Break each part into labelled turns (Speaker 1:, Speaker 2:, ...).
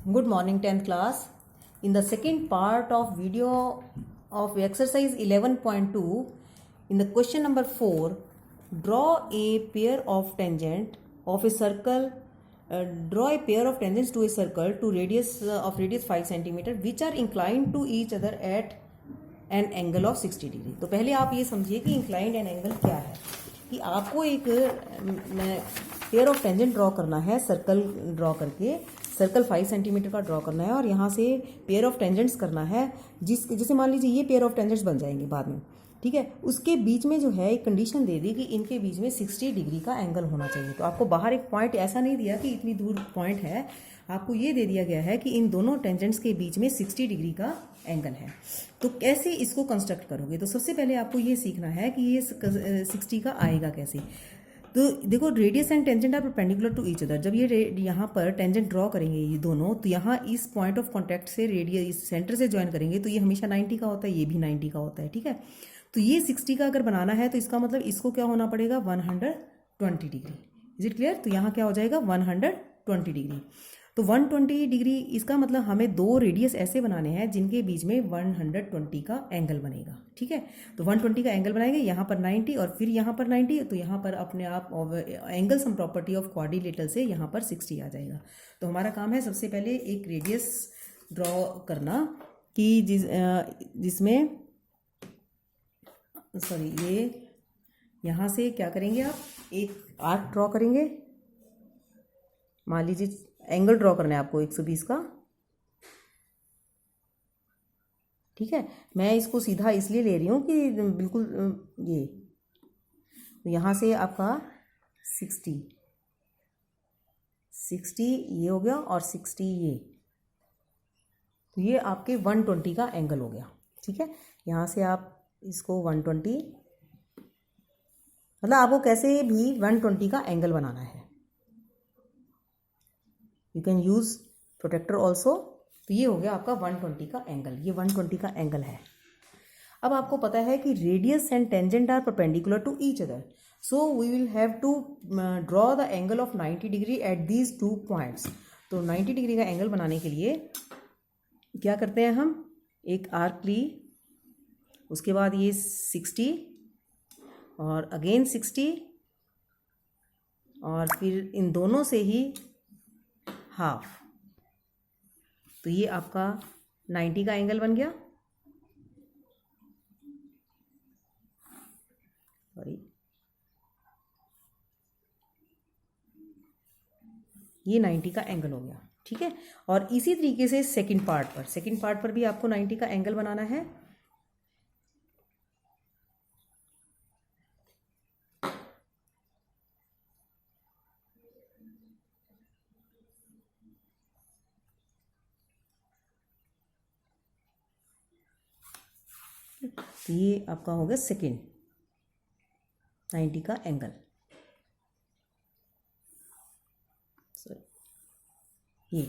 Speaker 1: Good morning 10th class. In the second part of video of exercise 11.2, in the question number 4, draw a pair of tangent of a circle. Draw a pair of tangents to a circle to radius 5 centimeter which are inclined to each other at an angle of 60 degree. तो पहले आप ये समझिए कि inclined an angle क्या है. कि आपको एक पेयर ऑफ टेंजेंट ड्रॉ करना है, सर्कल ड्रॉ करके सर्कल 5 सेंटीमीटर का ड्रॉ करना है और यहाँ से पेयर ऑफ टेंजेंट्स करना है जैसे मान लीजिए ये पेयर ऑफ टेंजेंट्स बन जाएंगे बाद में. ठीक है, उसके बीच में जो है एक कंडीशन दे दी कि इनके बीच में 60 डिग्री का एंगल होना चाहिए. तो आपको बाहर एक पॉइंट ऐसा नहीं दिया कि इतनी दूर पॉइंट है, आपको ये दे दिया गया है कि इन दोनों टेंजेंट्स के बीच में 60 डिग्री का एंगल है. तो कैसे इसको कंस्ट्रक्ट करोगे? तो सबसे पहले आपको ये सीखना है कि ये 60 का आएगा कैसे. तो देखो, radius and tangent are perpendicular to each other. जब ये यहाँ पर टेंजेंट ड्रॉ करेंगे ये दोनों, तो यहाँ इस पॉइंट ऑफ कॉन्टैक्ट से रेडियस सेंटर से ज्वाइन करेंगे तो ये हमेशा 90 का होता है, ये भी 90 का होता है. ठीक है, तो ये 60 का अगर बनाना है तो इसका मतलब इसको क्या होना पड़ेगा, 120 डिग्री. Is it clear? तो यहाँ क्या हो जाएगा, 120 डिग्री. तो 120 डिग्री इसका मतलब हमें दो रेडियस ऐसे बनाने हैं जिनके बीच में 120 का एंगल बनेगा. ठीक है, तो 120 का एंगल बनाएंगे, यहाँ पर 90 और फिर यहाँ पर 90. तो यहाँ पर अपने आप angle sum property of quadrilateral से यहाँ पर 60 आ जाएगा. तो हमारा काम है सबसे पहले एक रेडियस ड्रॉ करना कि जिसमें सॉरी ये यहाँ से क्या करेंगे, आप एक आर्क ड्रॉ करेंगे. मान लीजिए एंगल ड्रॉ करना है आपको 120 का. ठीक है, मैं इसको सीधा इसलिए ले रही हूँ कि बिल्कुल ये तो यहाँ से आपका 60 ये हो गया और 60 ये, तो ये आपके 120 का एंगल हो गया. ठीक है, यहाँ से आप इसको 120 मतलब आपको कैसे भी 120 का एंगल बनाना है. You can use protractor also. तो ये हो गया आपका 120 का एंगल, ये 120 का एंगल है. अब आपको पता है कि radius and tangent are perpendicular to each other, so we will have to draw the angle of 90 degree at these 2 points. तो 90 डिग्री का एंगल बनाने के लिए क्या करते हैं, हम एक आर्क ली, उसके बाद ये 60 और अगेन 60 और फिर इन दोनों से ही हाफ. तो ये आपका 90 का एंगल बन गया. सॉरी, ये 90 का एंगल हो गया. ठीक है, और इसी तरीके से सेकंड पार्ट पर भी आपको 90 का एंगल बनाना है. तो ये आपका हो गया सेकेंड 90 का एंगल. ये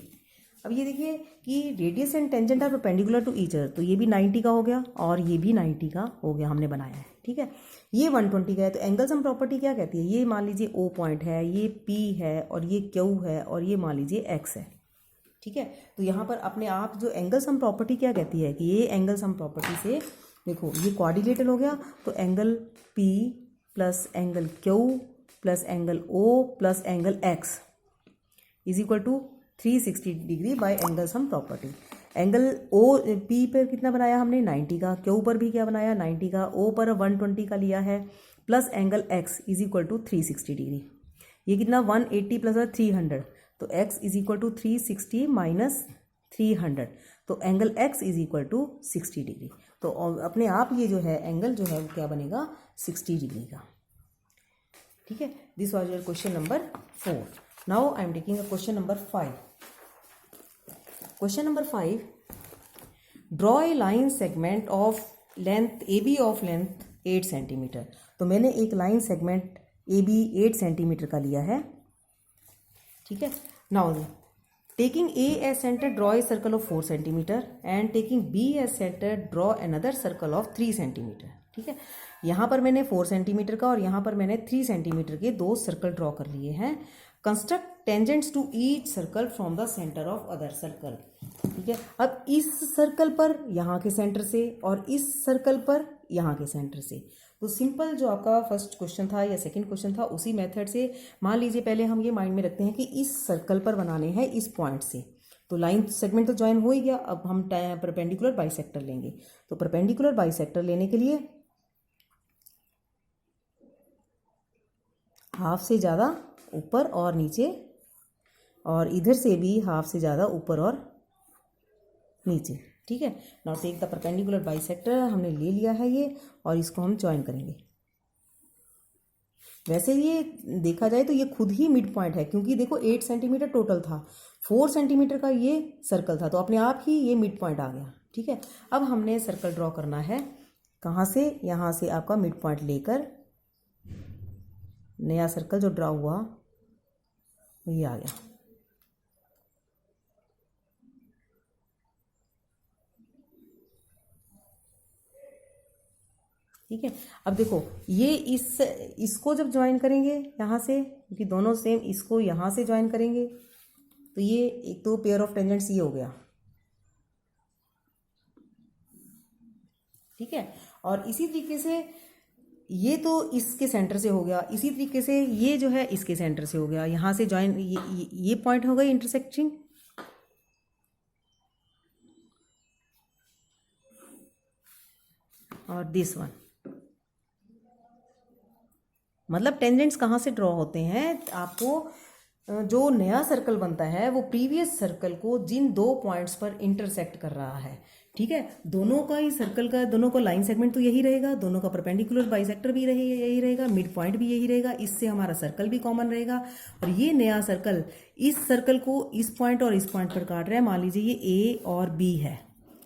Speaker 1: अब ये देखिए कि radius and tangent are perpendicular to each other. तो ये भी 90 का हो गया और ये भी 90 का हो गया, हमने बनाया है. ठीक है, ये 120 का है. तो एंगल सम प्रॉपर्टी क्या कहती है, ये मान लीजिए O पॉइंट है, ये P है और ये Q है और ये मान लीजिए X है. ठीक है, तो यहाँ पर अपने आप जो एंगल सम प्रॉपर्टी क्या कहती है कि ये एंगल सम प्रॉपर्टी से देखो ये क्वाड्रिलेटरल हो गया. तो angle P plus angle Q plus angle O plus angle X is equal to 360 degree by angle sum property. Angle O P पर कितना बनाया हमने, 90 का. Q पर भी क्या बनाया, 90 का. O पर 120 का लिया है plus angle X is equal to 360 degree. ये कितना 180 प्लस 300, तो X is equal to 360 minus 300. तो angle X is equal to 60 degree. तो अपने आप ये जो है एंगल जो है वो क्या बनेगा, 60 डिग्री का. ठीक है, this was your question number 4. Now I am taking a question number 5. Question number 5, draw a line segment of length AB of length 8 centimetre. तो मैंने एक लाइन सेगमेंट AB 8 सेंटीमीटर का लिया है. ठीक है, now taking A as center, draw a circle of 4 centimeter and taking B as center, draw another circle of 3 centimeter. ठीक है, यहाँ पर मैंने 4 सेंटीमीटर का और यहाँ पर मैंने 3 सेंटीमीटर के दो सर्कल ड्रॉ कर लिए हैं. Construct tangents to each circle from the centre of other circle. ठीक है, अब इस सर्कल पर यहाँ के सेंटर से और इस सर्कल पर यहाँ के सेंटर से, तो सिंपल जो आपका फर्स्ट क्वेश्चन था या सेकंड क्वेश्चन था उसी मेथड से मान लीजिए पहले हम ये माइंड में रखते हैं कि इस सर्कल पर बनाने हैं इस पॉइंट से, तो लाइन सेगमेंट तो ज्वाइन हो ही गया। अब हम परपेंडिकुलर बाइसेक्टर लेंगे, तो परपेंडिकुलर बाइसेक्टर लेने के लिए हाफ से ज़्यादा ऊपर और नीचे, और इधर से भी हाफ से ज़्यादा ऊपर और नीचे। ठीक है, now take the perpendicular bisector, हमने ले लिया है ये, और इसको हम ज्वाइन करेंगे। वैसे ये देखा जाए तो ये खुद ही मिड पॉइंट है, क्योंकि देखो 8 सेंटीमीटर टोटल था, 4 सेंटीमीटर का ये सर्कल था, तो अपने आप ही ये मिड पॉइंट आ गया। ठीक है, अब हमने सर्कल ड्रॉ करना है कहाँ से, यहाँ से आपका मिड पॉइंट लेकर नया सर्कल जो ड्रॉ हुआ ये आ गया। ठीक है, अब देखो ये इसको जब ज्वाइन करेंगे यहाँ से, क्योंकि दोनों सेम, इसको यहाँ से ज्वाइन करेंगे तो ये एक तो पेयर ऑफ टेंजेंट्स ये हो गया। ठीक है, और इसी तरीके से ये तो इसके सेंटर से हो गया, इसी तरीके से ये जो है इसके सेंटर से हो गया, यहाँ से ज्वाइन ये पॉइंट हो गई इंटरसेक्टिंग। और दिस वन, मतलब टेंजेंट्स कहाँ से ड्रॉ होते हैं, आपको जो नया सर्कल बनता है वो प्रीवियस सर्कल को जिन दो पॉइंट्स पर इंटरसेक्ट कर रहा है। ठीक है, दोनों का ही सर्कल का, दोनों का लाइन सेगमेंट तो यही रहेगा, दोनों का परपेंडिकुलर बाइसेक्टर भी यही रहेगा, मिड पॉइंट भी यही रहेगा, इससे हमारा सर्कल भी कॉमन रहेगा। और ये नया सर्कल इस सर्कल को इस पॉइंट और इस पॉइंट पर काट रहा है, मान लीजिए ये ए और बी है।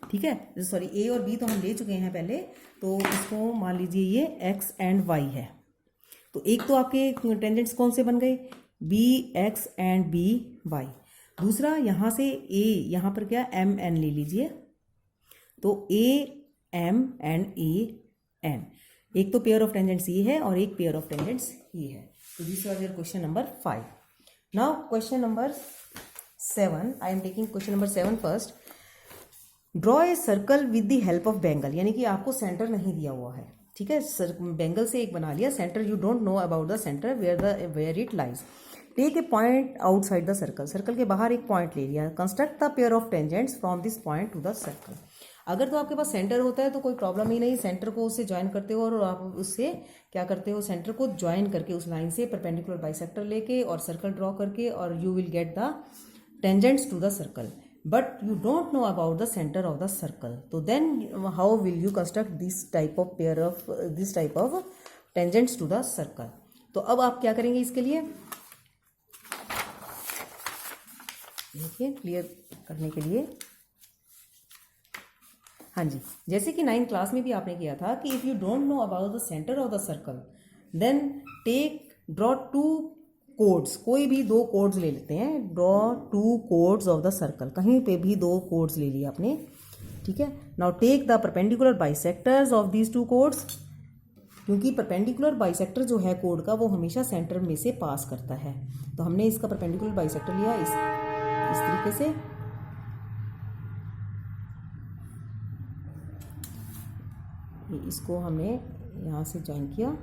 Speaker 1: ठीक है, सॉरी ए और बी तो हम ले चुके हैं पहले, तो इसको मान लीजिए ये एक्स एंड वाई है। तो एक तो आपके टेंजेंट्स कौन से बन गए, B X and B Y. दूसरा यहाँ से ए, यहाँ पर क्या एम एन ले लीजिए, तो A M and A N, एक तो पेयर ऑफ टेंजेंट्स ये है और एक पेयर ऑफ टेंजेंट्स ये है। तो this was your question number 5। Now question number 7, I am taking question number 7 first. Draw a circle with the help of Bengal, यानी कि आपको सेंटर नहीं दिया हुआ है। ठीक है, बेंगल से एक बना लिया, centre you don't know about the centre where it lies. Take a point outside the circle, circle के बाहर एक पॉइंट ले लिया। Construct the pair of tangents from this point to the circle. अगर तो आपके पास सेंटर होता है तो कोई प्रॉब्लम ही नहीं, सेंटर को उससे ज्वाइन करते हो और आप उससे क्या करते हो, सेंटर को ज्वाइन करके उस लाइन से परपेंडिकुलर बाइसेक्टर लेके और सर्कल ड्रॉ करके, और you will get the tangents to the circle. But you don't know about the center of the circle, so then how will you construct this type of tangents to the circle? तो अब आप क्या करेंगे इसके लिए, देखिए clear करने के लिए। हाँ जी, जैसे कि 9th क्लास में भी आपने किया था कि if you don't know about the centre of the circle then draw 2 chords, कोई भी 2 कोड्स ले लेते हैं। Draw 2 chords of the circle, कहीं पे भी 2 कोड्स ले लिया आपने। ठीक है, now take the perpendicular bisectors of these 2 chords, क्योंकि परपेंडिकुलर बाइसेक्टर जो है कोड का वो हमेशा सेंटर में से पास करता है। तो हमने इसका परपेंडिकुलर बाइसेक्टर लिया इस तरीके से, इसको हमने यहाँ से ज्वाइन किया,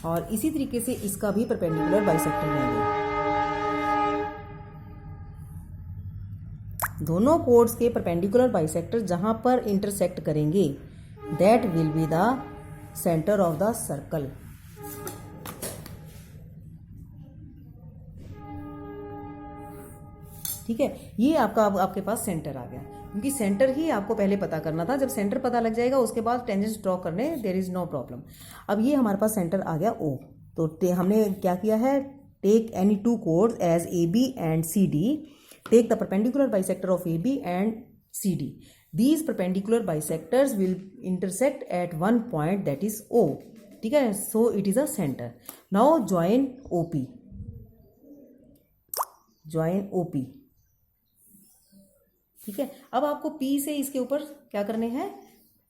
Speaker 1: और इसी तरीके से इसका भी परपेंडिकुलर बाइसेक्टर लेंगे। दोनों कोड्स के परपेंडिकुलर बाइसेक्टर जहां पर इंटरसेक्ट करेंगे that will be the centre of the circle. ठीक है, ये आपके पास सेंटर आ गया, क्योंकि सेंटर ही आपको पहले पता करना था। जब सेंटर पता लग जाएगा उसके बाद टेंजेंट्स ड्रॉ करने देयर इज नो प्रॉब्लम। अब ये हमारे पास सेंटर आ गया O, तो हमने क्या किया है, take any 2 chords as AB and CD, take the perpendicular bisector of AB and CD, these perpendicular bisectors will intersect at one point that is O। ठीक है, so it is a centre. Now join OP, join OP। ठीक है, अब आपको P से इसके ऊपर क्या करने हैं,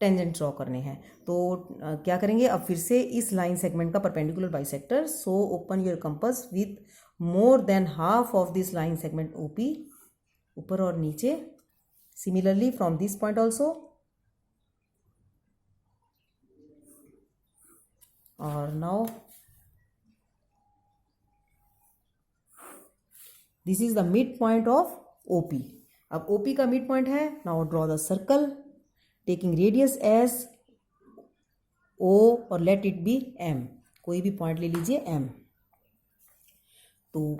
Speaker 1: टेंजेंट ड्रॉ करने हैं। तो क्या करेंगे, अब फिर से इस लाइन सेगमेंट का perpendicular bisector, so open your compass with more than half of this line segment OP, ऊपर और नीचे, similarly from this point also, और now this is the mid point of OP. अब ओपी का mid point है, now draw the circle taking radius as O और let it be M, कोई भी पॉइंट ले लीजिए एम। तो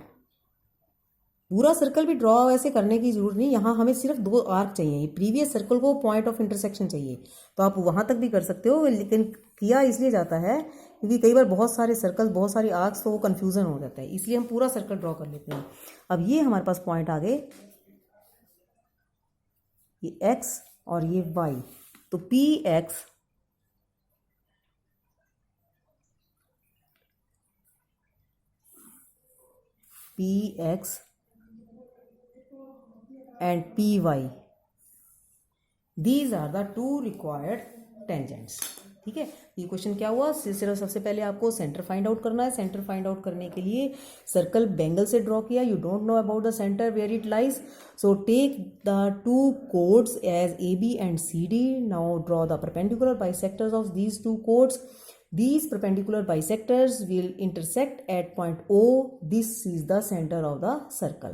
Speaker 1: पूरा सर्कल भी ड्रॉ वैसे करने की जरूरत नहीं, यहाँ हमें सिर्फ 2 आर्क चाहिए, ये प्रीवियस सर्कल को पॉइंट ऑफ इंटरसेक्शन चाहिए, तो आप वहाँ तक भी कर सकते हो, लेकिन किया इसलिए जाता है क्योंकि कई बार बहुत सारे सर्कल, बहुत सारी आर्क्स, तो वो कन्फ्यूज़न हो जाता है, इसलिए हम पूरा सर्कल ड्रॉ कर लेते हैं। अब ये हमारे पास पॉइंट आ गए, ये एक्स और ये वाई, तो P x and py, these are the 2 required tangents। ठीक है, ये क्वेश्चन क्या हुआ, सिर्फ सबसे पहले आपको सेंटर फाइंड आउट करना है। सेंटर फाइंड आउट करने के लिए सर्कल बेंगल से ड्रॉ किया, you don't know about the centre where it lies, so take the 2 chords as A B and C D. Now draw the perpendicular bisectors of these 2 chords। These perpendicular bisectors will intersect at point O. This is the center of the circle.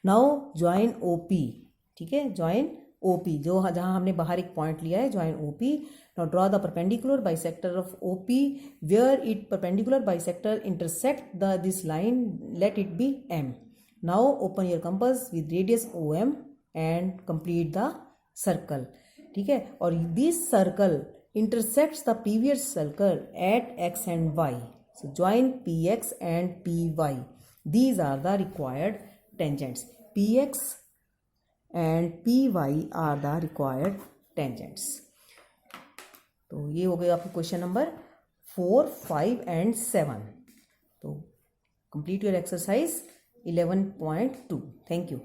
Speaker 1: Now join OP, ठीक है, join OP, जो जहाँ हमने बाहर एक point लिया है, join OP. Now draw the perpendicular bisector of OP where it perpendicular bisector intersect this line, let it be M. Now open your compass with radius OM and complete the circle, ठीक है, और this circle intersects the previous circle at x and y. So join px and py. These are the required tangents. Px and py are the required tangents. तो ये हो गया आपका question number 4, 5 and 7. तो complete your exercise 11.2. Thank you.